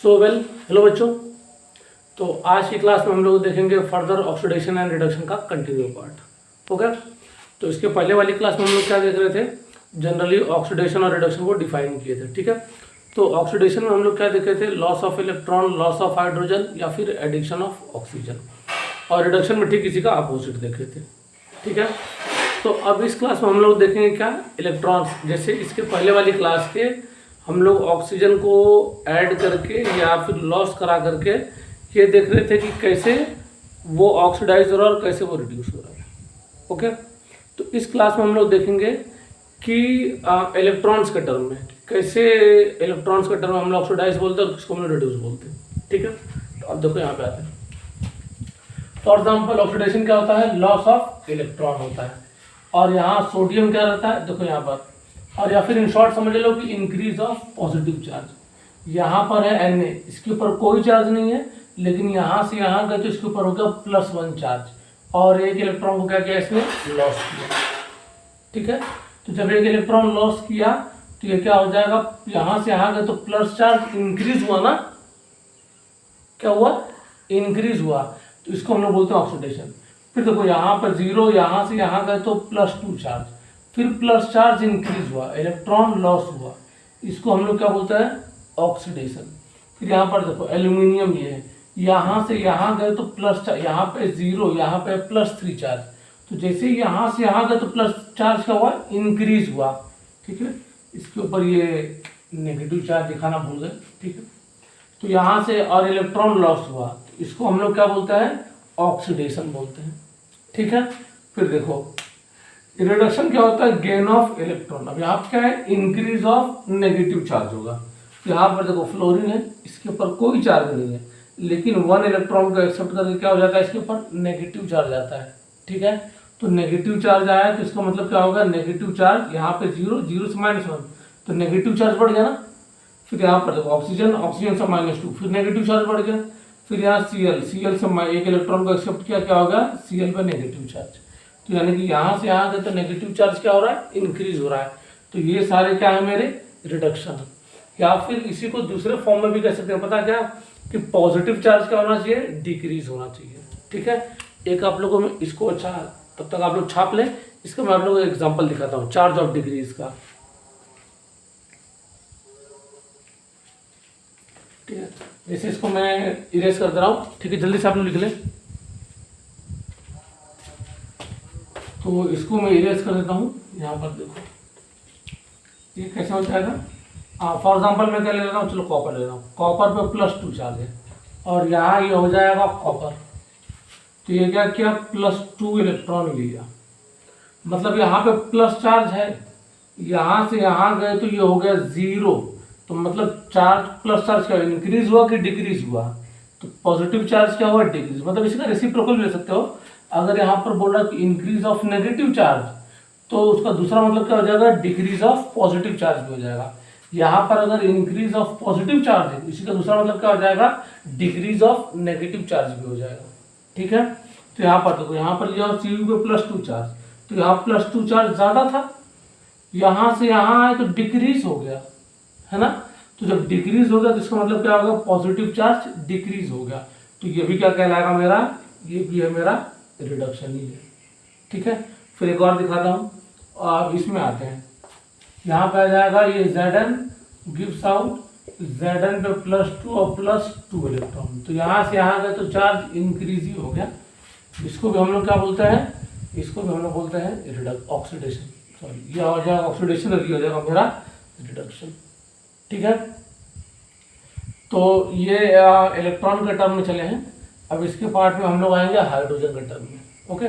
Hello बच्चों। तो आज की क्लास में हम लोग देखेंगे फर्दर ऑक्सीडेशन एंड रिडक्शन का कंटिन्यू पार्ट। ओके, तो इसके पहले वाली क्लास में हम लोग क्या देख रहे थे, जनरली ऑक्सीडेशन और रिडक्शन को डिफाइन किए थे। ठीक है, तो ऑक्सीडेशन में हम लोग क्या देख रहे थे, loss of electron, loss of hydrogen या फिर एडिक्शन ऑफ ऑक्सीजन। और रिडक्शन में ठीक इसी का अपोजिट देख रहे थे। ठीक है, तो अब इस क्लास में हम लोग देखेंगे क्या, इलेक्ट्रॉन्स। जैसे इसके पहले वाली क्लास के हम लोग ऑक्सीजन को ऐड करके या फिर लॉस करा करके ये देख रहे थे कि कैसे वो ऑक्सीडाइज हो रहा है और कैसे वो रिड्यूस हो रहा है। ओके, तो इस क्लास में हम लोग देखेंगे कि इलेक्ट्रॉन्स के टर्म में कैसे इलेक्ट्रॉन्स के टर्म में हम लोग ऑक्सीडाइज बोलते हैं और किसको हम लोग रिड्यूस बोलते हैं। ठीक है, तो अब देखो यहाँ पे आते हैं। फॉर एग्जाम्पल ऑक्सीडेशन क्या होता है, लॉस ऑफ इलेक्ट्रॉन होता है। और यहाँ सोडियम क्या रहता है, देखो यहाँ पर। और या फिर इन शॉर्ट समझ लो कि इंक्रीज ऑफ पॉजिटिव चार्ज। यहाँ पर है Na, इसके ऊपर कोई चार्ज नहीं है, लेकिन यहाँ से यहाँ गए तो इसके ऊपर होगा +1 चार्ज और एक इलेक्ट्रॉन को क्या किया इसने, लॉस किया। ठीक है, तो जब एक इलेक्ट्रॉन लॉस किया तो ये क्या हो जाएगा, यहाँ से यहाँ गए तो प्लस चार्ज इंक्रीज हुआ ना, क्या हुआ, इंक्रीज हुआ, तो इसको हम लोग बोलते हैं ऑक्सीडेशन। फिर देखो यहाँ पर 0, यहाँ से यहाँ गए तो +2 चार्ज, फिर प्लस चार्ज इंक्रीज हुआ, इलेक्ट्रॉन लॉस हुआ, इसको हम लोग क्या बोलते हैं, ऑक्सीडेशन। फिर यहाँ पर देखो एल्यूमिनियम ये है, यहाँ से यहाँ गए तो प्लस, यहाँ पे 0, यहाँ पे +3 चार्ज, तो जैसे यहाँ से यहाँ गए तो प्लस चार्ज क्या हुआ, इंक्रीज हुआ। ठीक है, इसके ऊपर ये नेगेटिव चार्ज दिखाना भूल गए। ठीक है, तो यहाँ से और इलेक्ट्रॉन लॉस हुआ, तो इसको हम लोग क्या बोलते हैं, ऑक्सीडेशन बोलते हैं। ठीक है, फिर देखो रिडक्शन क्या होता है, गेन ऑफ इलेक्ट्रॉन। अब यहाँ क्या है, इंक्रीज ऑफ नेगेटिव चार्ज होगा। यहाँ पर देखो फ्लोरीन है, इसके ऊपर कोई चार्ज नहीं है, लेकिन 1 इलेक्ट्रॉन को एक्सेप्ट करके क्या हो जाता है, इसके ऊपर नेगेटिव चार्ज आता है। ठीक है, तो नेगेटिव चार्ज आया तो इसका मतलब क्या होगा, नेगेटिव चार्ज यहाँ पे 0, 0 से -1, तो नेगेटिव चार्ज बढ़ गया ना। फिर यहाँ पर देखो ऑक्सीजन, ऑक्सीजन से -2, फिर नेगेटिव चार्ज बढ़ गया। फिर यहाँ Cl से एक इलेक्ट्रॉन को एक्सेप्ट किया, क्या होगा, Cl पे नेगेटिव चार्ज, तो यानी कि यहाँ से यहाँ गए तो नेगेटिव चार्ज क्या हो रहा है, इंक्रीज हो रहा है। तो ये सारे क्या है, मेरे रिडक्शन। या फिर इसी को दूसरे फॉर्म में भी कह सकते हैं, पता क्या, कि पॉजिटिव चार्ज क्या होना चाहिए, डिक्रीज होना चाहिए। ठीक है, एक आप लोगों में इसको, अच्छा तब तक आप लोग छाप लें, इसका मैं आप लोगों को एग्जाम्पल दिखाता हूँ चार्ज ऑफ डिक्रीज का। ठीक है, जैसे इसको मैं इरेज कर दे रहा हूँ। ठीक है, जल्दी से आप लोग लिख लें। तो इसको मैं इरेज कर देता हूँ। यहाँ पर देखो ये कैसे हो जाएगा, फॉर एग्जांपल मैं क्या ले रहा हूँ, चलो कॉपर ले रहा हूँ। कॉपर पे +2 चार्ज है और यहाँ ये हो जाएगा कॉपर, तो ये क्या किया, +2 इलेक्ट्रॉन लिया, मतलब यहाँ पे प्लस चार्ज है, यहाँ से यहाँ गए तो ये हो गया 0, तो मतलब चार्ज, प्लस चार्ज क्या इंक्रीज हुआ कि डिक्रीज हुआ, तो पॉजिटिव चार्ज क्या हुआ, डिक्रीज। मतलब इसका रेसिप्रोकल ले सकते हो। अगर यहाँ पर बोल रहा कि इंक्रीज ऑफ नेगेटिव चार्ज, तो उसका दूसरा मतलब क्या हो जाएगा, डिक्रीज ऑफ पॉजिटिव चार्ज भी हो जाएगा। यहाँ पर अगर इंक्रीज ऑफ पॉजिटिव चार्ज है, इसी का दूसरा मतलब क्या हो जाएगा, डिक्रीज ऑफ नेगेटिव चार्ज भी हो जाएगा। ठीक है, तो यहाँ पर देखो, यहाँ पर जो Cu पे +2 चार्ज, तो यहाँ +2 चार्ज ज्यादा था, यहाँ से यहाँ आए तो डिक्रीज हो गया, है ना। तो जब डिक्रीज हो गया तो इसका मतलब क्या होगा, पॉजिटिव चार्ज डिक्रीज हो गया, तो ये भी क्या कहलाएगा मेरा, ये भी है मेरा रिडक्शन ही है। ठीक है, फिर एक और दिखाता हूँ। अब इसमें आते हैं, यहाँ पे आ जाएगा ये Zn गिव्स आउट Zn पे +2 और +2 इलेक्ट्रॉन, तो यहाँ से यहाँ गए तो चार्ज इंक्रीज ही हो गया। इसको भी हम लोग क्या बोलते हैं, इसको भी हम लोग बोलते हैं ऑक्सीडेशन। सॉरी, ये हो जाएगा ऑक्सीडेशन और ये हो जाएगा मेरा रिडक्शन। ठीक है, तो ये इलेक्ट्रॉन के टर्म में चले हैं। अब इसके पार्ट में हम लोग आएंगे हाइड्रोजन के टर्म में। ओके।